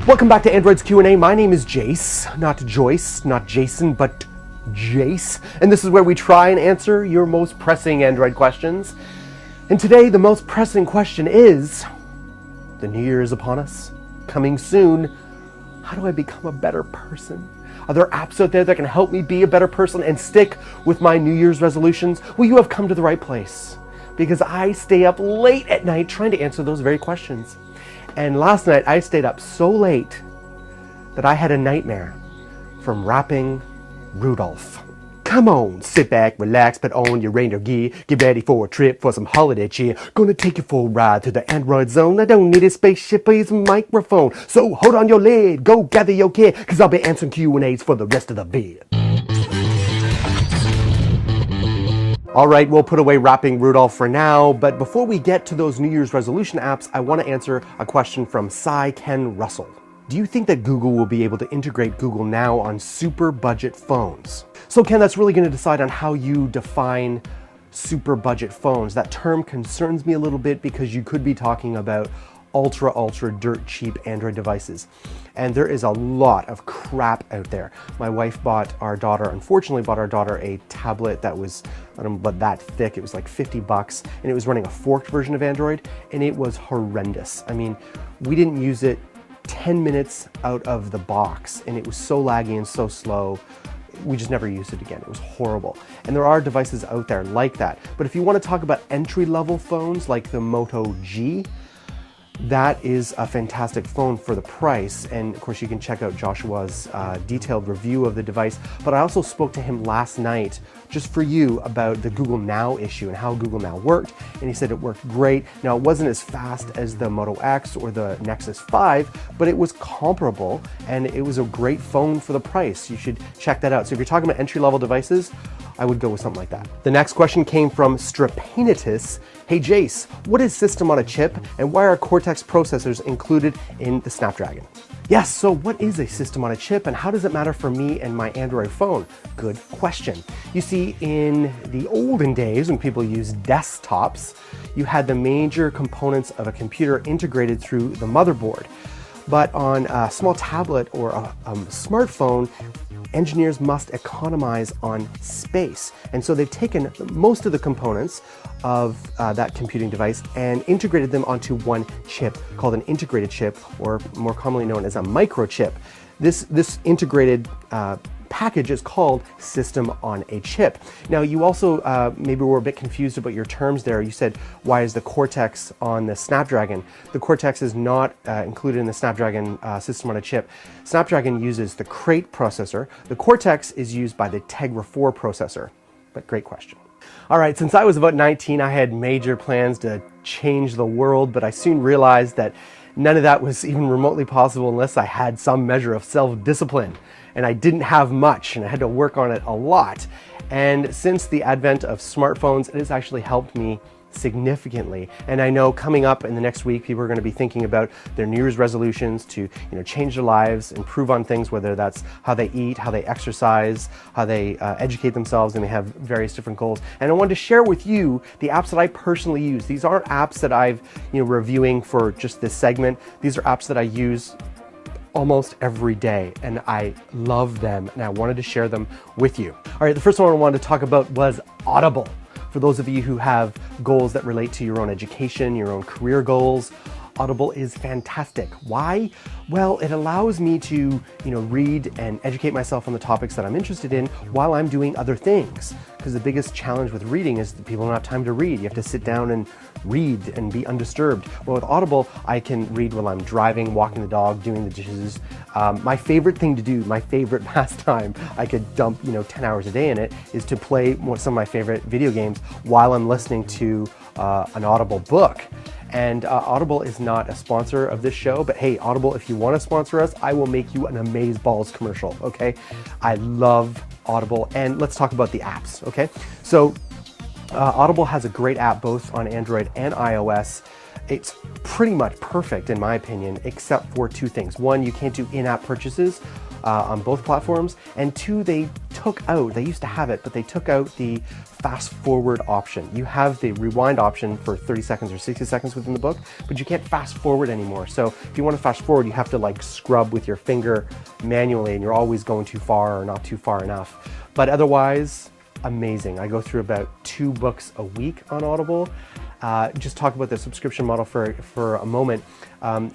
Welcome back to Android's Q&A. My name is Jayce, not Joyce, not Jason, but Jayce. And this is where we try and answer your most pressing Android questions. And today, the most pressing question is, the new year is upon us, coming soon. How do I become a better person? Are there apps out there that can help me be a better person and stick with my New Year's resolutions? Well, you have come to the right place, because I stay up late at night trying to answer those very questions. And last night I stayed up so late that I had a nightmare from rapping Rudolph. Come on, sit back, relax, put on your reindeer gear, get ready for a trip for some holiday cheer. Gonna take you for a ride to the Android zone. I don't need a spaceship, I use a microphone. So hold on your lid, go gather your kid, cause I'll be answering Q&As for the rest of the vid. All right, we'll put away rapping Rudolph for now, but before we get to those New Year's resolution apps, I want to answer a question from Cy Ken Russell. Do you think that Google will be able to integrate Google Now on super budget phones? So Ken, that's really going to decide on how you define super budget phones. That term concerns me a little bit because you could be talking about ultra dirt cheap Android devices. And there is a lot of crap out there. My wife unfortunately bought our daughter a tablet that was, I don't know, but that thick. It was like 50 bucks and it was running a forked version of Android and it was horrendous. I mean, we didn't use it 10 minutes out of the box and it was so laggy and so slow. We just never used it again. It was horrible. And there are devices out there like that. But if you want to talk about entry-level phones like the Moto G, that is a fantastic phone for the price, and of course you can check out Joshua's detailed review of the device. But I also spoke to him last night just for you about the Google Now issue and how Google Now worked, and he said it worked great. Now it wasn't as fast as the Moto X or the Nexus 5, but it was comparable and it was a great phone for the price. You should check that out. So if you're talking about entry-level devices, I would go with something like that. The next question came from Strapanitis. Hey Jayce, what is system on a chip and why are Cortex processors included in the Snapdragon? Yes, so what is a system on a chip and how does it matter for me and my Android phone? Good question. You see, in the olden days when people used desktops, you had the major components of a computer integrated through the motherboard. But on a small tablet or a smartphone, engineers must economize on space. And so they've taken most of the components of that computing device and integrated them onto one chip called an integrated chip, or more commonly known as a microchip. This integrated package is called system on a chip. Now you also maybe were a bit confused about your terms there. You said, why is the Cortex on the Snapdragon? The Cortex is not included in the Snapdragon system on a chip. Snapdragon uses the Crate processor. The Cortex is used by the Tegra 4 processor. But great question. All right, since I was about 19, I had major plans to change the world, but I soon realized that none of that was even remotely possible unless I had some measure of self-discipline. And I didn't have much, and I had to work on it a lot. And since the advent of smartphones, it has actually helped me significantly. And I know coming up in the next week, people are going to be thinking about their New Year's resolutions to, change their lives, improve on things, whether that's how they eat, how they exercise, how they educate themselves, and they have various different goals. And I wanted to share with you the apps that I personally use. These aren't apps that I've, reviewing for just this segment. These are apps that I use almost every day, and I love them, and I wanted to share them with you. All right, the first one I wanted to talk about was Audible. For those of you who have goals that relate to your own education, your own career goals, Audible is fantastic. Why? Well, it allows me to, read and educate myself on the topics that I'm interested in while I'm doing other things. Because the biggest challenge with reading is that people don't have time to read. You have to sit down and read and be undisturbed. Well, with Audible, I can read while I'm driving, walking the dog, doing the dishes. My favorite thing to do, my favorite pastime, I could dump, 10 hours a day in it, is to play some of my favorite video games while I'm listening to an Audible book. And Audible is not a sponsor of this show, but hey, Audible, if you want to sponsor us, I will make you an Amazeballs commercial, okay? I love Audible, and let's talk about the apps, okay? So Audible has a great app both on Android and iOS. It's pretty much perfect in my opinion, except for two things. One, you can't do in-app purchases on both platforms, and two, they took took out, they used to have it, but they took out the fast forward option. You have the rewind option for 30 seconds or 60 seconds within the book, but you can't fast forward anymore. So if you want to fast forward, you have to like scrub with your finger manually, and you're always going too far or not too far enough. But otherwise, amazing. I go through about 2 books a week on Audible. Just talk about the subscription model for a moment.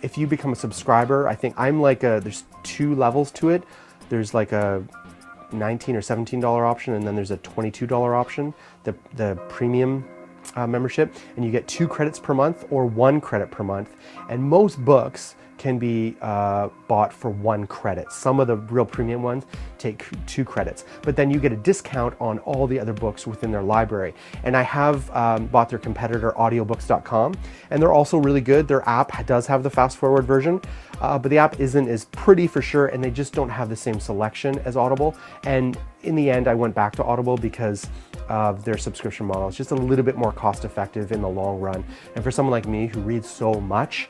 If you become a subscriber, I think I'm like there's 2 levels to it. There's like a $19 or $17 option, and then there's a $22 option, the premium membership, and you get 2 credits per month or 1 credit per month. And most books can be bought for 1 credit. Some of the real premium ones take 2 credits, but then you get a discount on all the other books within their library. And I have bought their competitor audiobooks.com, and they're also really good. Their app does have the fast forward version, but the app isn't as pretty for sure, and they just don't have the same selection as Audible. And in the end, I went back to Audible because of their subscription model. It's just a little bit more cost effective in the long run. And for someone like me who reads so much,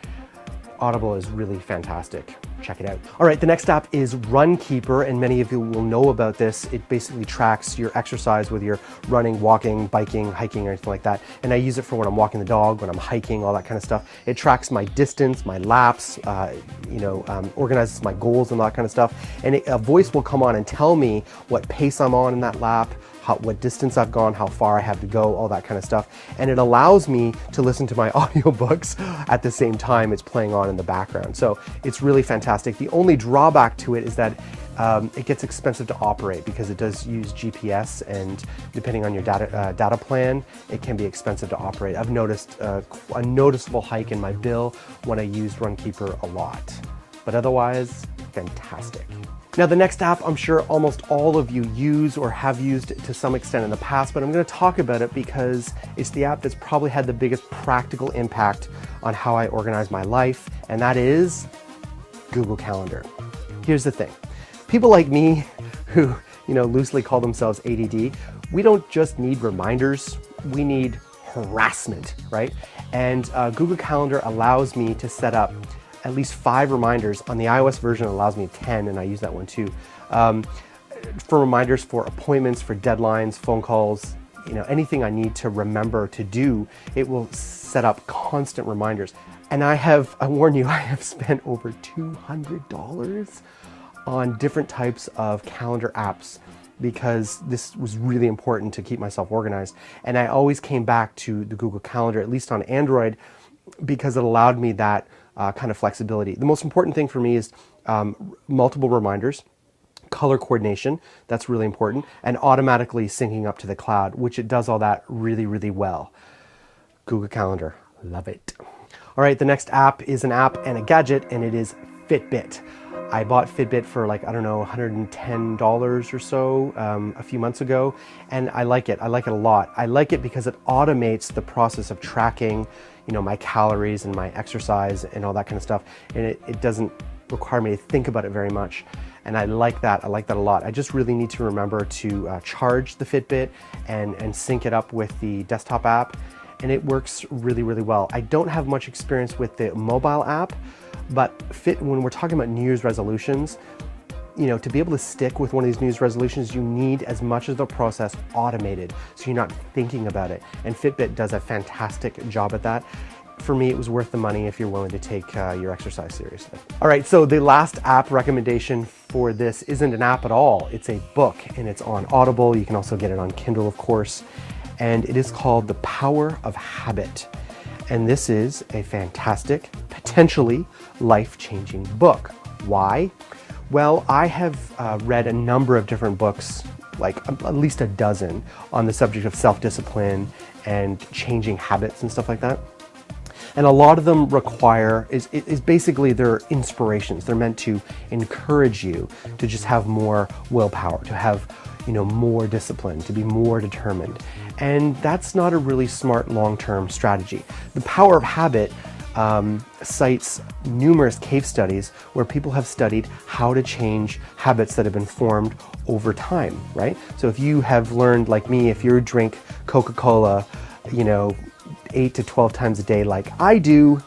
Audible is really fantastic. Check it out. All right, the next app is Runkeeper, and many of you will know about this. It basically tracks your exercise, whether you're running, walking, biking, hiking, or anything like that. And I use it for when I'm walking the dog, when I'm hiking, all that kind of stuff. It tracks my distance, my laps, organizes my goals and all that kind of stuff. And a voice will come on and tell me what pace I'm on in that lap, what distance I've gone, how far I have to go, all that kind of stuff. And it allows me to listen to my audiobooks at the same time it's playing on in the background. So it's really fantastic. The only drawback to it is that it gets expensive to operate because it does use GPS, and depending on your data plan, it can be expensive to operate. I've noticed a noticeable hike in my bill when I used Runkeeper a lot, but otherwise, fantastic. Now the next app, I'm sure almost all of you use or have used to some extent in the past, but I'm going to talk about it because it's the app that's probably had the biggest practical impact on how I organize my life, and that is Google Calendar. Here's the thing. People like me who, loosely call themselves ADD, we don't just need reminders, we need harassment, right? And Google Calendar allows me to set up at least 5 reminders. On the iOS version, it allows me 10, and I use that one too. For reminders for appointments, for deadlines, phone calls, anything I need to remember to do, it will set up constant reminders. And I warn you, I have spent over $200 on different types of calendar apps because this was really important to keep myself organized. And I always came back to the Google Calendar, at least on Android, because it allowed me that kind of flexibility. The most important thing for me is multiple reminders, color coordination, that's really important, and automatically syncing up to the cloud, which it does all that really, really well. Google Calendar, love it. All right, the next app is an app and a gadget, and it is Fitbit. I bought Fitbit for $110 or so a few months ago, and I like it. I like it a lot. I like it because it automates the process of tracking, my calories and my exercise and all that kind of stuff, and it doesn't require me to think about it very much. And I like that. I like that a lot. I just really need to remember to charge the Fitbit and sync it up with the desktop app, and it works really, really well. I don't have much experience with the mobile app, but when we're talking about New Year's resolutions, to be able to stick with one of these New Year's resolutions, you need as much of the process automated, so you're not thinking about it. And Fitbit does a fantastic job at that. For me, it was worth the money if you're willing to take your exercise seriously. All right, so the last app recommendation for this isn't an app at all. It's a book, and it's on Audible. You can also get it on Kindle, of course. And it is called The Power of Habit. And this is a fantastic, potentially life-changing book. Why? Well, I have read a number of different books, like at least a dozen, on the subject of self-discipline and changing habits and stuff like that. And a lot of them is basically they're inspirations. They're meant to encourage you to just have more willpower, to have more discipline, to be more determined. And that's not a really smart long-term strategy. The Power of Habit cites numerous case studies where people have studied how to change habits that have been formed over time, right? So if you have learned, like me, if you drink Coca-Cola, 8 to 12 times a day like I do,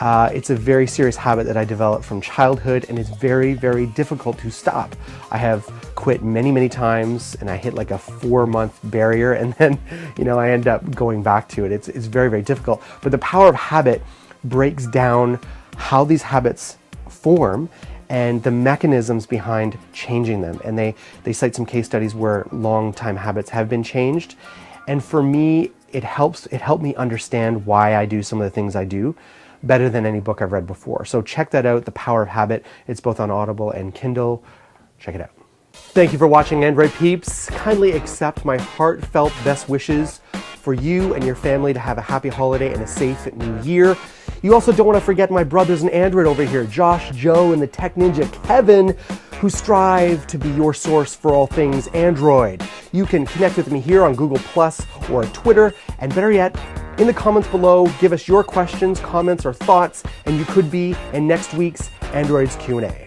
It's a very serious habit that I developed from childhood, and it's very, very difficult to stop. I have quit many, many times, and I hit like a 4-month barrier, and then, I end up going back to it. It's very, very difficult. But the power of habit breaks down how these habits form and the mechanisms behind changing them. And they cite some case studies where long-time habits have been changed. And for me, it helped me understand why I do some of the things I do better than any book I've read before. So check that out, The Power of Habit. It's both on Audible and Kindle. Check it out. Thank you for watching, Android peeps. Kindly accept my heartfelt best wishes for you and your family to have a happy holiday and a safe new year. You also don't want to forget my brothers in Android over here, Josh, Joe, and the tech ninja Kevin, who strive to be your source for all things Android. You can connect with me here on Google Plus or Twitter, and better yet, in the comments below, give us your questions, comments, or thoughts, and you could be in next week's Android's Q&A.